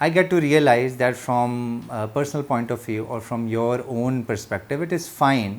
I get to realize that from a personal point of view or from your own perspective, it is fine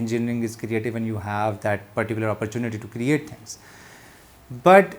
engineering is creative and you have that particular opportunity to create things. But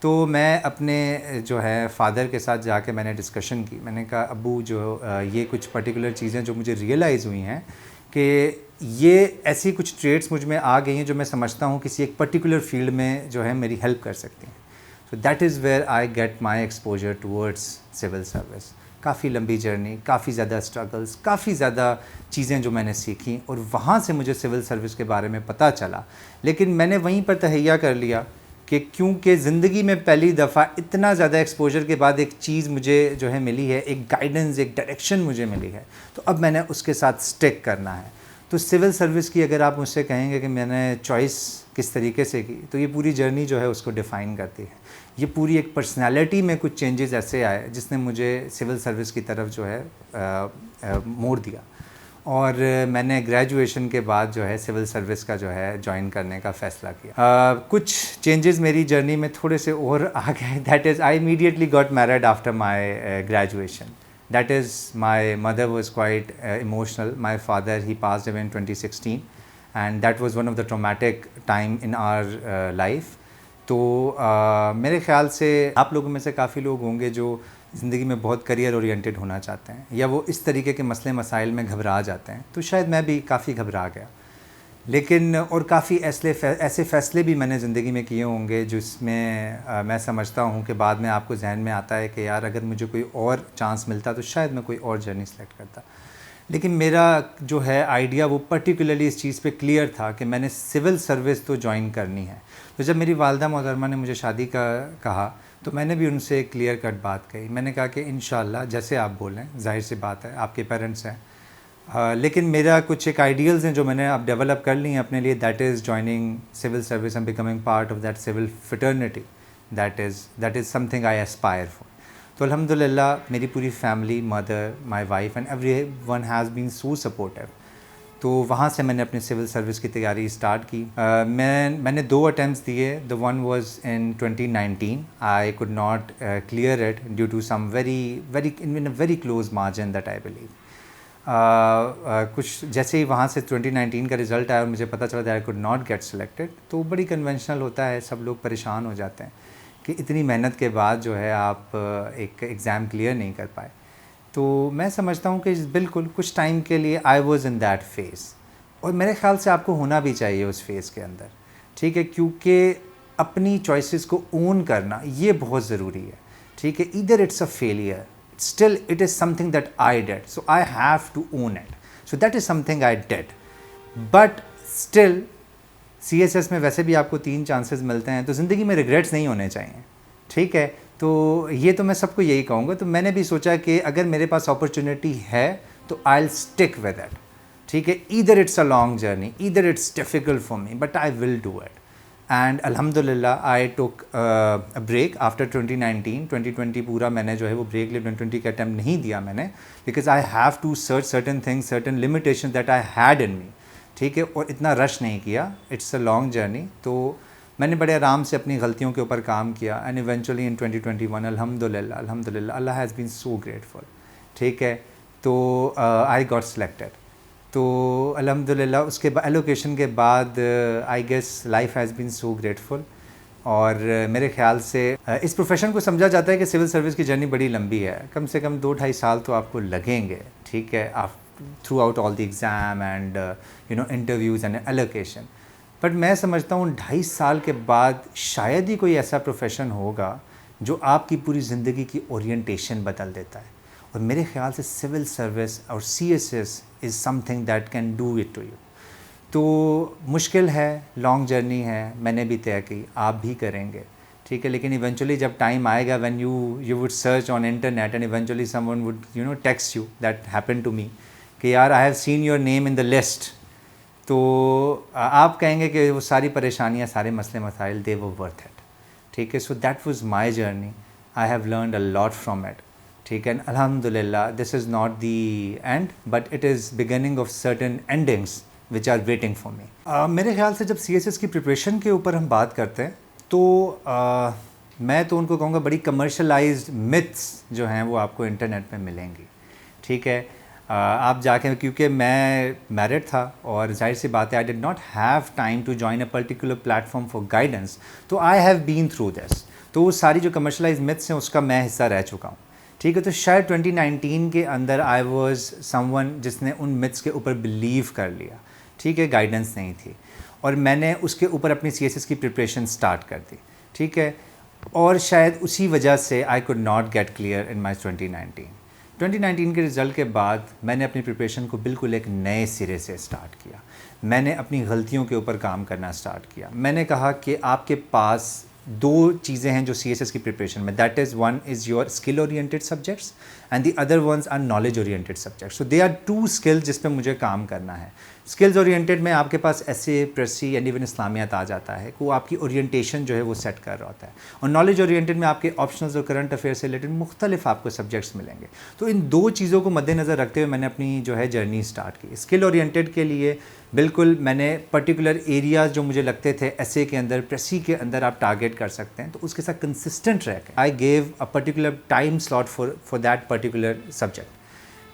تو میں اپنے جو ہے father کے ساتھ جا کے میں نے ڈسکشن کی. میں نے کہا ابو جو یہ کچھ پرٹیکولر چیزیں جو مجھے ریئلائز ہوئی ہیں کہ یہ ایسی کچھ ٹریٹس مجھ میں آ گئی ہیں جو میں سمجھتا ہوں کسی ایک پرٹیکولر فیلڈ میں جو ہے میری ہیلپ کر سکتی ہیں. So that is where I get my exposure towards civil service. کافی لمبی جرنی, کافی زیادہ اسٹرگلس, کافی زیادہ چیزیں جو میں نے سیکھیں, اور وہاں سے مجھے سول سروس کے بارے میں پتہ چلا. لیکن میں نے وہیں پر تہیہ کر لیا کہ کیونکہ زندگی میں پہلی دفعہ اتنا زیادہ ایکسپوجر کے بعد ایک چیز مجھے جو ہے ملی ہے, ایک گائیڈنس, ایک ڈائریکشن مجھے ملی ہے, تو اب میں نے اس کے ساتھ سٹک کرنا ہے. تو سول سروس کی اگر آپ مجھ سے کہیں گے کہ میں نے چوائس کس طریقے سے کی, تو یہ پوری جرنی جو ہے اس کو ڈیفائن کرتی ہے. یہ پوری ایک پرسنالٹی میں کچھ چینجز ایسے آئے جس نے مجھے سول سروس کی طرف جو ہے موڑ دیا, اور میں نے گریجویشن کے بعد جو ہے سول سروس کا جو ہے جوائن کرنے کا فیصلہ کیا. کچھ چینجز میری جرنی میں تھوڑے سے اور آ گئے. That is I immediately got married after my graduation. That is, my mother was quite emotional. My father, he passed away in 2016, and that was one of the traumatic time in our life. تو میرے خیال سے آپ لوگوں میں سے کافی لوگ ہوں گے جو زندگی میں بہت کریئر اورینٹیڈ ہونا چاہتے ہیں, یا وہ اس طریقے کے مسئلے مسائل میں گھبرا جاتے ہیں. تو شاید میں بھی کافی گھبرا گیا, لیکن اور کافی ایسے فیصلے بھی میں نے زندگی میں کیے ہوں گے جس میں میں سمجھتا ہوں کہ بعد میں آپ کو ذہن میں آتا ہے کہ یار اگر مجھے کوئی اور چانس ملتا تو شاید میں کوئی اور جرنی سلیکٹ کرتا. لیکن میرا جو ہے آئیڈیا وہ پرٹیکولرلی اس چیز پہ کلیئر تھا کہ میں نے سول سروس تو جوائن کرنی ہے. تو جب میری والدہ محترمہ نے مجھے شادی کا کہا تو میں نے بھی ان سے ایک کلیئر کٹ بات کہی. میں نے کہا کہ انشاءاللہ جیسے آپ بولیں, ظاہر سی بات ہے آپ کے پیرنٹس ہیں, لیکن میرا کچھ ایک آئیڈیلز ہیں جو میں نے اب ڈیولپ کر لی ہیں اپنے لیے. That is joining civil service and becoming part of that civil fraternity. That is something I aspire for. تو الحمد للہ میری پوری family, mother, my wife and everyone has been so supportive. تو وہاں سے میں نے اپنے سول سروس کی تیاری اسٹارٹ کی. میں نے 2 اٹیمپٹس دیے. The one was in 2019. I could not clear it due to some very close margin that I believe. کچھ جیسے ہی وہاں سے 2019 کا رزلٹ آیا اور مجھے پتہ چلا that I could not get selected, تو بڑی کنونشنل ہوتا ہے, سب لوگ پریشان ہو جاتے ہیں کہ اتنی محنت کے بعد جو ہے آپ ایک ایگزام کلیئر نہیں کر پائے. تو میں سمجھتا ہوں کہ بالکل کچھ ٹائم کے لیے I was in that phase, اور میرے خیال سے آپ کو ہونا بھی چاہیے اس فیز کے اندر, ٹھیک ہے, کیونکہ اپنی چوائسیز کو اون کرنا یہ بہت ضروری ہے, ٹھیک ہے. Either it's a failure, still it is something that I did, so I have to own it. So that is something I did. But still CSS میں ویسے بھی آپ کو 3 چانسز ملتے ہیں, تو زندگی میں ریگریٹس نہیں ہونے چاہیے, ٹھیک ہے. تو یہ تو میں سب کو یہی کہوں گا. تو میں نے بھی سوچا کہ اگر میرے پاس اپرچونیٹی ہے تو I'll stick with it, ٹھیک ہے. either it's a long journey, either it's difficult for me, but I will do it. And الحمد للہ آئی ٹک بریک آفٹر 2020 پورا میں نے جو ہے وہ بریک لیا. 2020 کا اٹیمپٹ نہیں دیا میں نے, because I have to search certain things, certain limitation that I had in me, ٹھیک ہے, اور اتنا رش نہیں کیا. It's a long journey. تو میں نے بڑے آرام سے اپنی غلطیوں کے اوپر کام کیا, اینڈ ایونچولی ان 2021 الحمد للہ اللہ ہیز بین سو گریٹفل, ٹھیک ہے. تو آئی گاٹ سلیکٹڈ. تو الحمد للہ اس کے بعد ایلوکیشن کے بعد I guess life has been so grateful. اور میرے خیال سے اس پروفیشن کو سمجھا جاتا ہے کہ سول سروس کی جرنی بڑی لمبی ہے, کم سے کم 2-2.5 سال تو آپ کو لگیں گے, ٹھیک ہے, through out all the exam and interviews and allocation. But میں سمجھتا ہوں 2.5 سال کے بعد شاید ہی کوئی ایسا پروفیشن ہوگا جو آپ کی پوری زندگی کی اورینٹیشن بدل دیتا ہے. اور میرے خیال سے سول سروس اور CSS is something that can do it to you. تو مشکل ہے, لانگ جرنی ہے, میں نے بھی طے کی, آپ بھی کریں گے, ٹھیک ہے. لیکن ایونچولی جب ٹائم آئے گا when you would search on internet and eventually someone would text you, that happen to me, کہ یار I have seen your name in the list. تو آپ کہیں گے کہ وہ ساری پریشانیاں, سارے مسئلے مسائل دے وہ ورتھ اٹ, ٹھیک ہے. So that was my journey. I have learned a lot from it, ٹھیک ہے. الحمد للہ this is not the end, but it is beginning of certain endings which are waiting for me. میرے خیال سے جب CSS کی پریپریشن کے اوپر ہم بات کرتے ہیں تو میں تو ان کو کہوں گا بڑی کمرشلائزڈ متھس جو ہیں وہ آپ کو انٹرنیٹ پہ ملیں گی, ٹھیک ہے. آپ جا کے, کیونکہ میں میرڈ تھا اور ظاہر سی بات ہے I did not have time to join a particular platform for guidance, تو I have been through this. تو وہ ساری جو کمرشلائز متھس ہیں اس کا میں حصہ رہ چکا ہوں. ٹھیک ہے, تو شاید 2019 کے اندر آئی واز سم ون جس نے ان متھس کے اوپر بلیو کر لیا. ٹھیک ہے, گائیڈنس نہیں تھی, اور میں نے اس کے اوپر اپنی CSS کی پریپریشن سٹارٹ کر دی. ٹھیک ہے, اور شاید اسی وجہ سے I could not get clear in my 2019 کے رزلٹ کے بعد میں نے اپنی پریپریشن کو بالکل ایک نئے سرے سے سٹارٹ کیا. میں نے اپنی غلطیوں کے اوپر کام کرنا سٹارٹ کیا. میں نے کہا کہ آپ کے پاس 2 چیزیں ہیں جو CSS کی پریپریشن میں, that is one is your skill oriented subjects and the other ones are knowledge oriented subjects. So they are 2 skills جس پہ مجھے کام کرنا ہے. اسکلز اورینٹیڈ میں آپ کے پاس ایسے پریسی اینڈ ایون اسلامیات آ جاتا ہے کہ وہ آپ کی اورینٹیشن جو ہے وہ سیٹ کر رہا ہوتا ہے, اور نالج اورینٹیڈ میں آپ کے آپشنلز اور کرنٹ افیئر سے ریلیٹڈ مختلف آپ کو سبجیکٹس ملیں گے. تو ان 2 چیزوں کو مد نظر رکھتے ہوئے میں نے اپنی جو ہے جرنی سٹارٹ کی. اسکل اورینٹیڈ کے لیے بالکل میں نے پرٹیکولر ایریاز جو مجھے لگتے تھے ایسے کے اندر, پریسی کے اندر آپ ٹارگیٹ کر سکتے ہیں, تو اس کے ساتھ کنسسٹنٹ رہ کے I gave a particular time slot for that particular subject.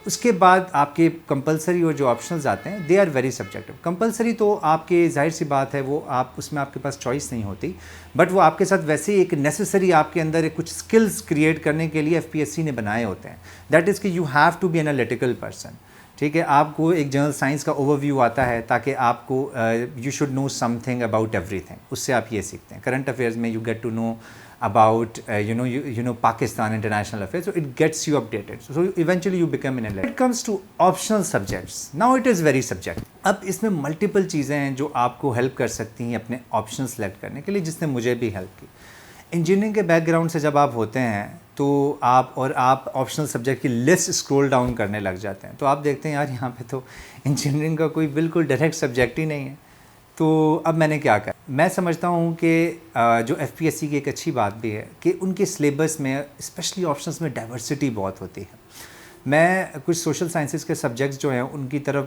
اس کے بعد آپ کے کمپلسری اور جو آپشنلز آتے ہیں they are very subjective. Compulsory تو آپ کے ظاہر سی بات ہے وہ آپ اس میں آپ کے پاس چوائس نہیں ہوتی, بٹ وہ آپ کے ساتھ ویسے ہی ایک نیسسری آپ کے اندر کچھ اسکلز کریٹ کرنے کے لیے FPSC نے بنائے ہوتے ہیں. دیٹ از کہ you have to be an analytical person. ٹھیک ہے, آپ کو ایک جنرل سائنس کا اوور ویو آتا ہے تاکہ آپ کو you should know something about everything. اس سے آپ یہ سیکھتے ہیں. کرنٹ افیئرز میں you get to know about you know Pakistan international affairs, so it gets you updated, so eventually you become an elite. It comes to optional subjects, now it is very subjective. اب اس میں multiple چیزیں ہیں جو آپ کو help کر سکتی ہیں اپنے آپشن سلیکٹ کرنے کے لیے, جس نے مجھے بھی ہیلپ کی. انجینئرنگ کے بیک گراؤنڈ سے جب آپ ہوتے ہیں تو آپ آپشنل سبجیکٹ کی لسٹ اسکرول ڈاؤن کرنے لگ جاتے ہیں, تو آپ دیکھتے ہیں یار یہاں پہ تو انجینئرنگ کا کوئی بالکل ڈائریکٹ سبجیکٹ ہی نہیں ہے. تو اب میں نے کیا کہا, میں سمجھتا ہوں کہ جو FPSC کی ایک اچھی بات بھی ہے کہ ان کے سلیبس میں اسپیشلی آپشنس میں ڈائیورسٹی بہت ہوتی ہے. میں کچھ سوشل سائنسز کے سبجیکٹس جو ہیں ان کی طرف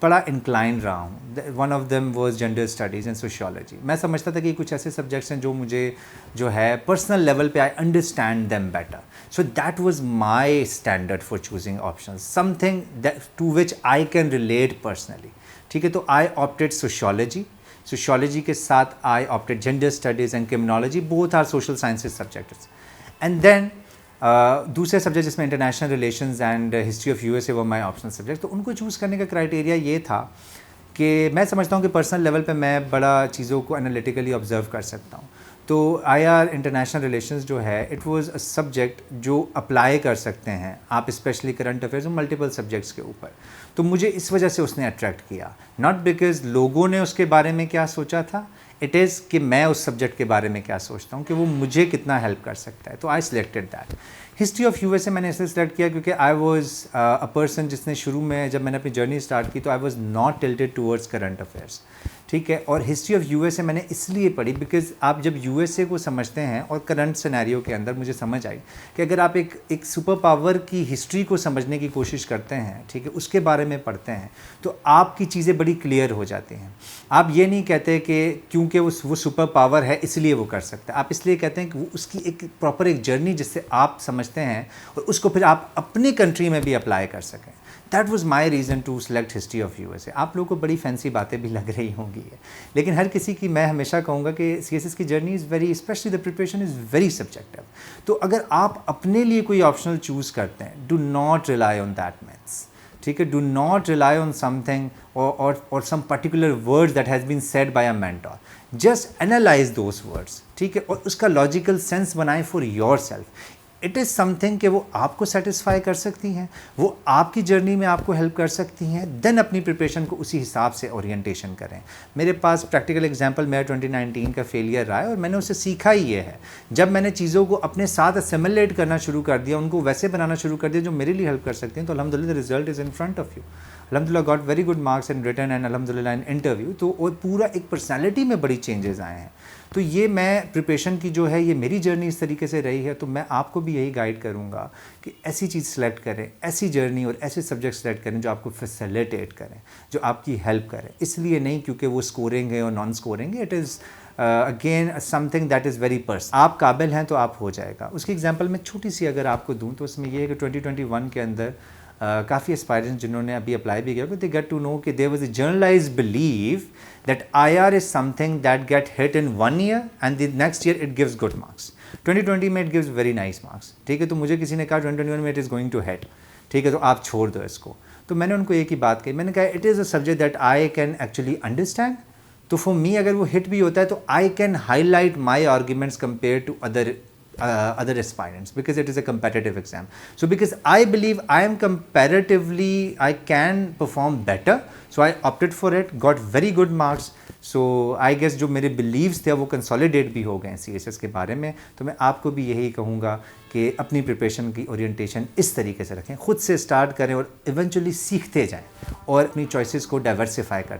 بڑا انکلائن رہا ہوں. One of them was gender studies and sociology. میں سمجھتا تھا کہ کچھ ایسے سبجیکٹس ہیں جو مجھے جو ہے پرسنل لیول پہ I understand them better. So that was my standard for choosing options, something to which I can relate personally. ٹھیک ہے, تو آئی آپٹیڈ سوشیولوجی کے ساتھ I opted gender studies and criminology, both are social sciences subjects. And then دوسرے subject جس میں international relations and history of USA وہ مائی optional subject. تو ان کو چوز کرنے کا کرائٹیریا یہ تھا کہ میں سمجھتا ہوں کہ پرسنل لیول پہ میں بڑا چیزوں کو انالیٹیکلی آبزرو کر سکتا ہوں. تو IR انٹرنیشنل ریلیشنز جو ہے اٹ واز اے سبجیکٹ جو اپلائی کر سکتے ہیں آپ اسپیشلی کرنٹ افیئرز اور ملٹیپل سبجیکٹس کے اوپر. تو مجھے اس وجہ سے اس نے اٹریکٹ کیا, ناٹ بیکاز لوگوں نے اس کے بارے میں کیا سوچا تھا, اٹ از کہ میں اس سبجیکٹ کے بارے میں کیا سوچتا ہوں کہ وہ مجھے کتنا ہیلپ کر سکتا ہے. تو آئی selected that. History of USA میں نے اس لیے سلیکٹ کیا کیونکہ آئی واز اے پرسن جس نے شروع میں جب میں نے اپنی جرنی اسٹارٹ کی تو I was not tilted towards current affairs. ٹھیک ہے, اور ہسٹری آف USA میں نے اس لیے پڑھی بیکاز آپ جب USA کو سمجھتے ہیں اور کرنٹ سینیریو کے اندر مجھے سمجھ آئی کہ اگر آپ ایک سپر پاور کی ہسٹری کو سمجھنے کی کوشش کرتے ہیں, ٹھیک ہے, اس کے بارے میں پڑھتے ہیں تو آپ کی چیزیں بڑی کلیئر ہو جاتی ہیں. آپ یہ نہیں کہتے کہ کیونکہ وہ سپر پاور ہے اس لیے وہ کر سکتا ہے, آپ اس لیے کہتے ہیں کہ وہ اس کی ایک پراپر ایک جرنی جس سے آپ سمجھتے ہیں اور اس کو پھر آپ اپنی کنٹری میں بھی اپلائی کر سکیں. That was my reason to select history of USA. آپ لوگوں کو بڑی فینسی باتیں بھی لگ رہی ہوں گی, لیکن ہر کسی کی میں ہمیشہ کہوں گا کہ CSS کی journey is very especially the preparation is very subjective. تو اگر آپ اپنے لیے کوئی آپشنل چوز کرتے ہیں, do not rely on that maths. ٹھیک ہے, do not rely on something or some particular word that has been said by a mentor. Just analyse those words. ٹھیک ہے, اور اس کا لاجیکل سینس بنائیں for yourself. It is something کہ وہ آپ کو سیٹسفائی کر سکتی ہیں, وہ آپ کی جرنی میں آپ کو ہیلپ کر سکتی ہیں. دین اپنی پریپریشن کو اسی حساب سے اورینٹیشن کریں. میرے پاس پریکٹیکل ایگزامپل میرا 2019 کا فیلئر رہا ہے اور میں نے اسے سیکھا ہی یہ ہے. جب میں نے چیزوں کو اپنے ساتھ اسیمولیٹ کرنا شروع کر دیا, ان کو ویسے بنانا شروع کر دیا جو میرے لیے ہیلپ کر سکتے ہیں, تو الحمدللہ result is in front of you. الحمدللہ got very good marks in written and الحمدللہ ان انٹرویو. تو اور پورا ایک پرسنالٹی میں بڑی چینجز آئے ہیں. تو یہ میں پریپریشن کی جو ہے یہ میری جرنی اس طریقے سے رہی ہے. تو میں آپ کو بھی یہی گائیڈ کروں گا کہ ایسی چیز سلیکٹ کریں, ایسی جرنی اور ایسے سبجیکٹ سلیکٹ کریں جو آپ کو فیسیلیٹیٹ کریں, جو آپ کی ہیلپ کریں. اس لیے نہیں کیونکہ وہ اسکورنگ ہے اور نان اسکورنگ ہے. It is again some thing that is very personal. آپ قابل ہیں تو آپ ہو جائے گا. اس کی ایگزامپل میں چھوٹی سی اگر آپ کو دوں تو اس میں یہ ہے کہ 2021 کے اندر کافی اسپائرنٹس جنہوں نے ابھی اپلائی بھی کیا, دے گیٹ ٹو نو کہ there was a generalized believe that IR is something that get hit in 1 year and the next year it gives good marks. 2020 میں it gives very nice marks. ٹھیک ہے, تو مجھے کسی نے کہا 2021 میں it is going to hit. ٹھیک ہے, تو آپ چھوڑ دو اس کو. تو میں نے ان کو ایک ہی بات کہی, میں نے کہا it is a subject that I can actually understand. تو فار می اگر وہ ہٹ بھی ہوتا ہے تو I can highlight my arguments compare to other aspirants because it is a competitive exam. So because I believe I am comparatively, I can perform better, so I opted for it, got very good marks. So I guess جو میرے beliefs تھے وہ consolidate بھی ہو گئے ہیں CHS کے بارے میں. تو میں آپ کو بھی یہی کہوں گا کہ اپنی پریپریشن کی اورینٹیشن اس طریقے سے رکھیں, خود سے اسٹارٹ کریں اور ایونچولی سیکھتے جائیں اور اپنی چوائسیز کو ڈائیورسیفائی کرتے